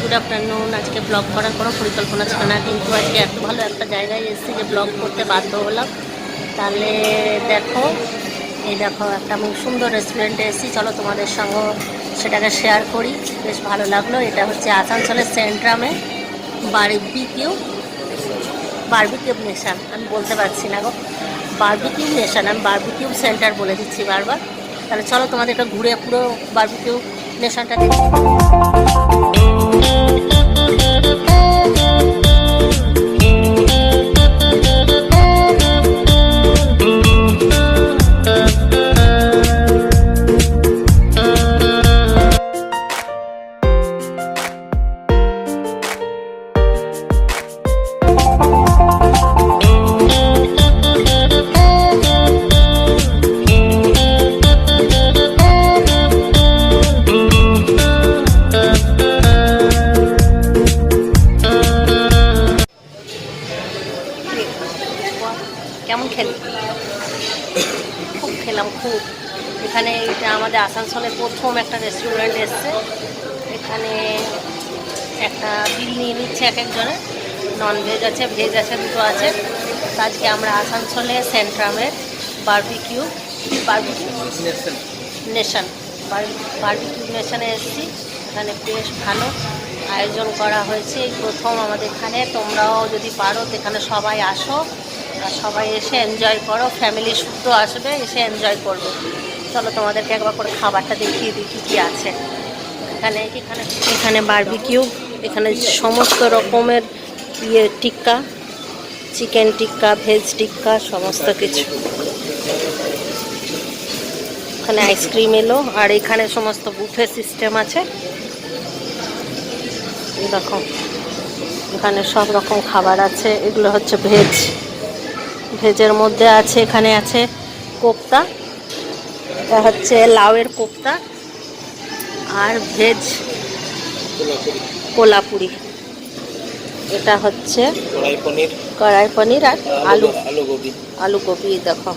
Good afternoon. আজকে blog করার কোনো পরিকল্পনা ছিল না, কিন্তু আজকে এত ভালো একটা জায়গায় এসেছি যে ব্লগ করতে বাধ্য হলাম। তাহলে দেখো, এই দেখো একটা সুন্দর রেস্টুরেন্টে এসেছি, চলো তোমাদের সঙ্গে সেটাকে শেয়ার করি। বেশ ভালো লাগলো। এটা হচ্ছে আসানসোলের সেন্ট্রামে বারবিকিউ বারবিকিউ নেশন, আমি বলতে পারছি না গো, বারবিকিউ নেশন, আমি বারবিকিউ সেন্টার বলে দিচ্ছি বারবার। তাহলে চলো তোমাদের একটা ঘুরে পুরো বারবিকিউ নেশনটা দেখি। কেমন খেলি? খুব খেলাম, খুব। এখানে এটা আমাদের আসানসোলের প্রথম একটা রেস্টুরেন্ট এসছে। এখানে একটা বিল নিয়ে নিচ্ছে এক একজনের, নন ভেজ আছে, ভেজ আছে, দুটো আছে। আজকে আমরা আসানসোলে সেন্ট্রামের বারবিকিউ নেশন বারবিকিউ নেশনে এসেছি। এখানে বেশ ভালো আয়োজন করা হয়েছে, এই প্রথম আমাদের এখানে। তোমরাও যদি পারো এখানে সবাই আসো, আর সবাই এসে এনজয় করো। ফ্যামিলি শুদ্ধ আসবে, এসে এনজয় করবে। চলো তোমাদেরকে একবার করে খাবারটা দেখিয়ে দিই কী কী আছে এখানে। এখানে বারবিকিউ, এখানে সমস্ত রকমের টিক্কা, চিকেন টিক্কা, ভেজ টিক্কা, সমস্ত কিছু। এখানে আইসক্রিম এলো, আর এখানে সমস্ত বুফে সিস্টেম আছে। দেখো এখানে সব রকম খাবার আছে। এগুলো হচ্ছে ভেজ, ভেজের মধ্যে আছে, এখানে আছে কোপ্তা, এটা হচ্ছে লাউয়ের কোপ্তা, আর ভেজ কোলাপুরি, এটা হচ্ছে কড়াই পনির আর আলু গোবি। দেখো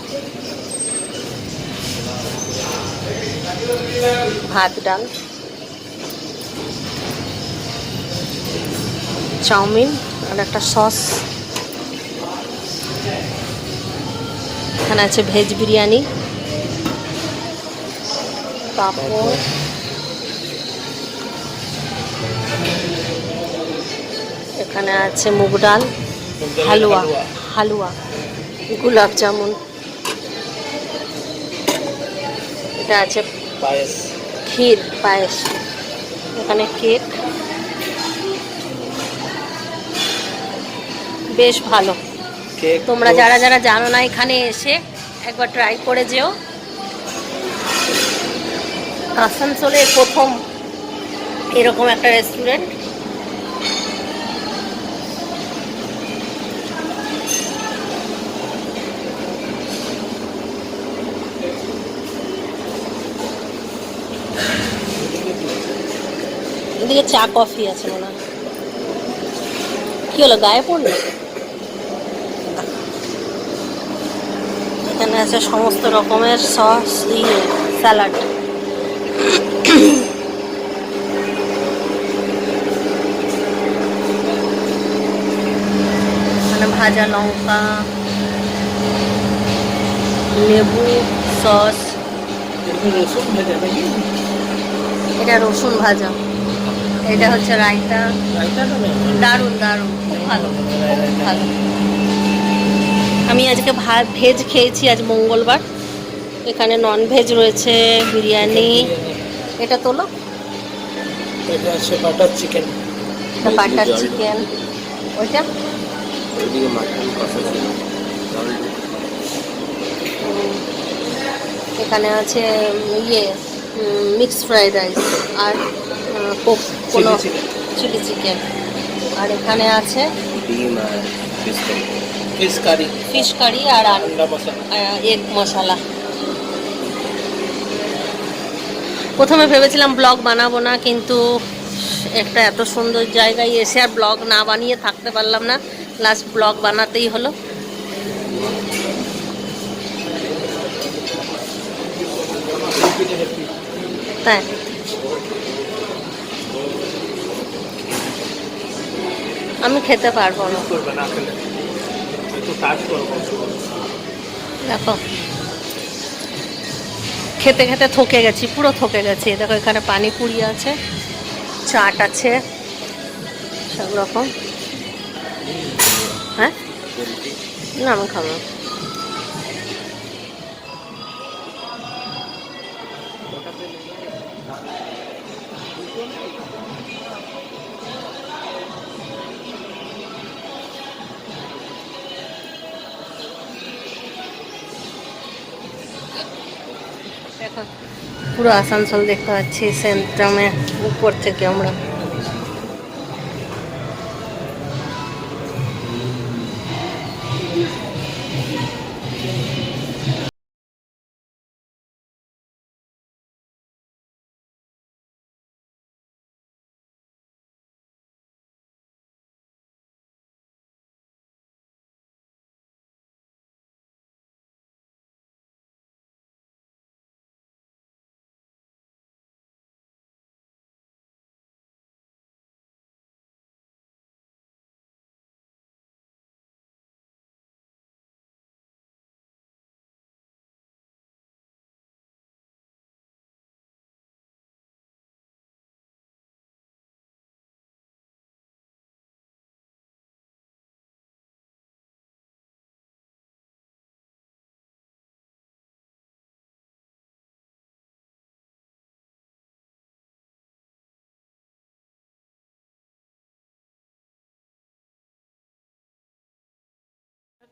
ভাত, ডাল, চাউমিন আর একটা সস। এখানে আছে ভেজ বিরিয়ানি, পাঁপড়, এখানে আছে মুগ ডাল, হালুয়া, গোলাপ জামুন, এটা আছে ক্ষীর, পায়েস, এখানে কেক। বেশ ভালো। তোমরা যারা যারা জানো না, এখানে এসে একবার ট্রাই করে যেও। আসানসোলের প্রথম এরকম একটা রেস্টুরেন্ট। এদিকে চা কফি আছে মনে হয়। কি হলো, গায়ে পড়লো? এখানে আছে সমস্ত রকমের সস, স্যালাড। মানে ভাজা লঙ্কা, লেবু, সস, এটা রসুন ভাজা, এটা হচ্ছে রায়তা। দারুণ দারুণ, খুব ভালো, খুব ভালো। আমি আজকে ভেজ খেয়েছি, আজ মঙ্গলবার। এখানে নন ভেজ রয়েছে, বিরিয়ানি। এটা তোলো, এটা আছে বাটার চিকেন, বাটার চিকেন। ওইটা এখানে আছে মিক্সড ফ্রাইড রাইস আর কোনো চিলি চিকেন। আর এখানে আছে ফিশ কারি আর এগ মশলা। প্রথমে ভেবেছিলাম ব্লগ বানাবো না, কিন্তু একটা এত সুন্দর জায়গায় এসে আর ব্লগ না বানিয়ে থাকতে পারলাম না। লাস্ট ব্লগ বানাতেই হলো। তাই আমি খেতে পারবো না। করবে না খেলে, একটু কাজ করবো। দেখো খেতে খেতে থকে গেছি, পুরো থকে গেছি। দেখো এখানে পানিপুরি আছে, চাট আছে, সব রকম। হ্যাঁ, না আমি খাবো না। দেখো পুরো আসানসোল দেখতে পাচ্ছি সেন্ট্রামে উপর থেকে আমরা।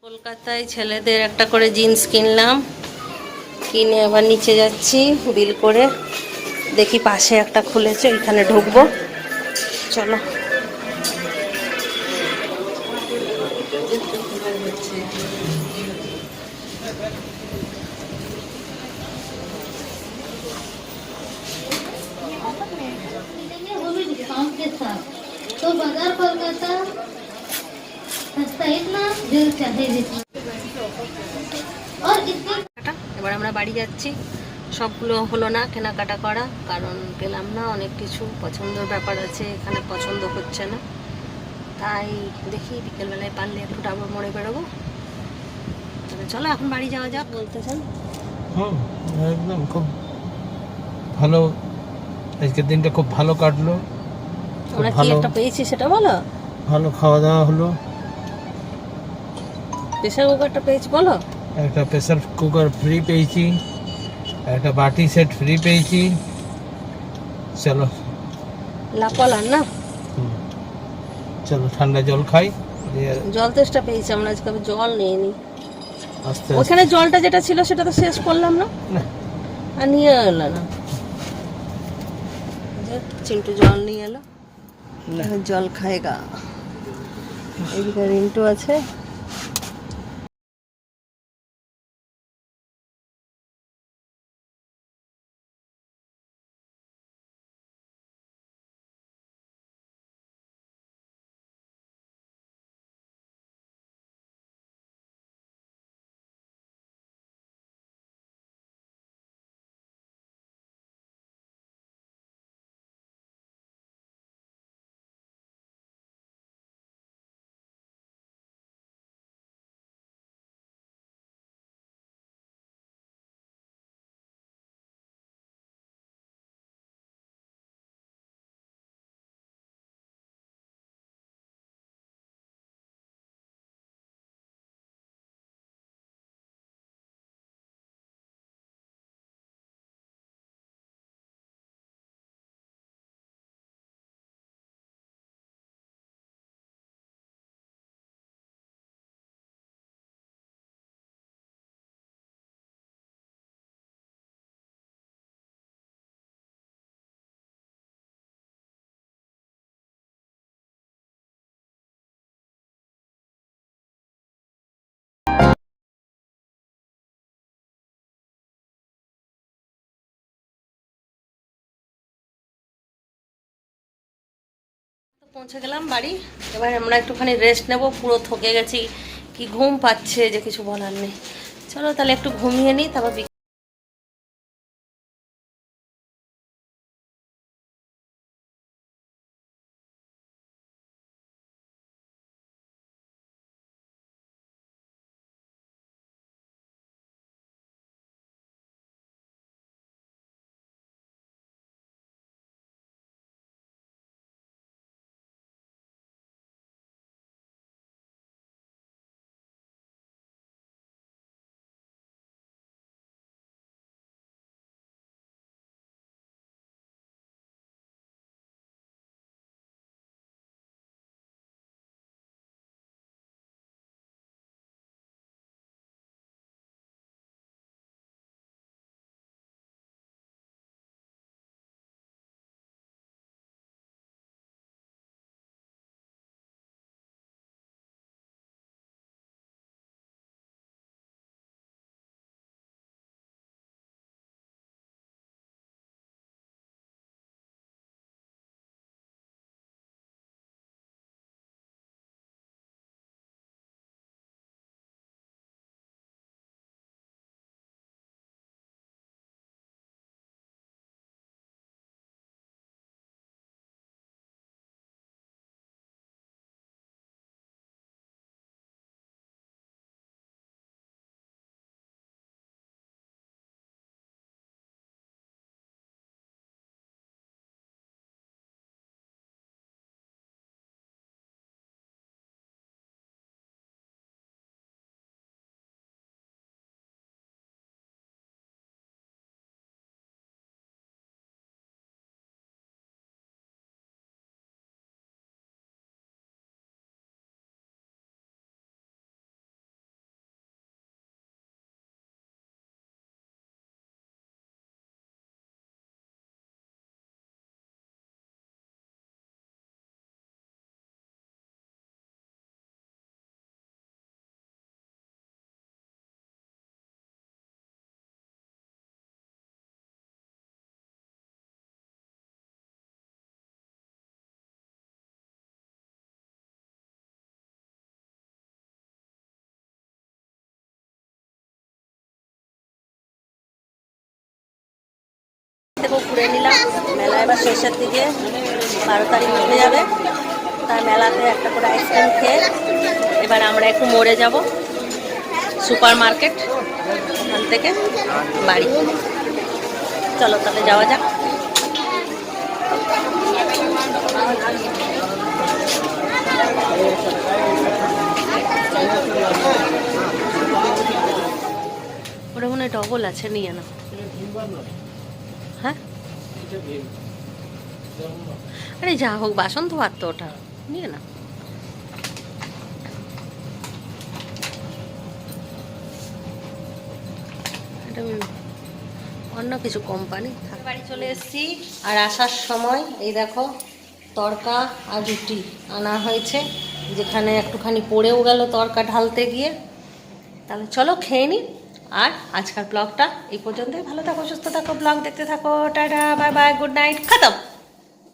কলকাতায় ছেলেদের একটা করে জিন্স কিনলাম, কিনে আবার নিচে যাচ্ছি বিল করে। দেখি পাশে একটা খুলেছে, ওইখানে ঢুকবো। চলো। वो भी डिस्काउंट के साथ। तो बाजार कोलकाता सस्ता इतना जो चाहे जितना और इतनी। এবার আমরা বাড়ি যাচ্ছি। সবগুলো হলো না কেনাকাটা করা, কারণ পেলাম না, অনেক কিছু পছন্দের ব্যাপার আছে, এখানে পছন্দ হচ্ছে না। তাই দেখি বিকেলবেলায় পারলে একটু ডাবর মোড়ে বেরোবো। তবে চলো এখন বাড়ি যাওয়া যাক। বলতে চান? হুম, একদম খুব ভালো। আজকের দিনটা খুব ভালো কাটলো। আমরা কি একটা পেয়েছি সেটা বলো। ভালো খাওয়া দাওয়া হলো। প্রেসার কুকারটা পেয়েছি বলো। একটা প্রেসার কুকার ফ্রি পেয়েছি, একটা বাটি সেট ফ্রি পেয়েছি। চলো লাপালান না, হুম, চলো ঠান্ডা জল খাই। দিয়ে জল তেষ্টা পেয়েছি আমরা আজকে, আমি জল নিয়ে নিই। আস্তে ওখানে জলটা যেটা ছিল সেটা তো শেষ করলাম না, না, আর নিয়ে এলো না। যে চিন্টু জল নিয়ে এলো, না। জল খায়গা। এদিকে রিন্টু আছে। পৌঁছে গেলাম বাড়ি। এবার আমরা একটুখানি রেস্ট নেব, পুরো থকে গেছি, কি ঘুম পাচ্ছে যে কিছু বলার নেই। চলো তাহলে একটু ঘুমিয়ে নিই, তারপর থেকেও ঘুরে নিলাম। মেলা এবার শেষের দিকে 12 তারিখ উঠে যাবে, তাই মেলাতে একটা করে আইসক্রিম খেয়ে এবার আমরা একটু মোড়ে যাব, সুপার মার্কেট, ওখান থেকে বাড়ি। চলো তাহলে যাওয়া যাক। ওটা মনে হয় ডবল আছে, নিয়ে না? হ্যাঁ, আরে যা হোক, বাসন তো পারতো, ওটা নিয়ে না। এটা অন্য কিছু কোম্পানি। বাড়ি চলে এসেছি, আর আসার সময় এই দেখো তড়কা আর রুটি আনা হয়েছে, যেখানে একটুখানি পড়েও গেল তড়কা ঢালতে গিয়ে। তাহলে চলো খেয়ে নিই। আর আজকের ব্লগটা এই পর্যন্তই। ভালো থাকো, সুস্থ থাকো, ব্লগ দেখতে থাকো। Tata, bye bye, good night, খতম।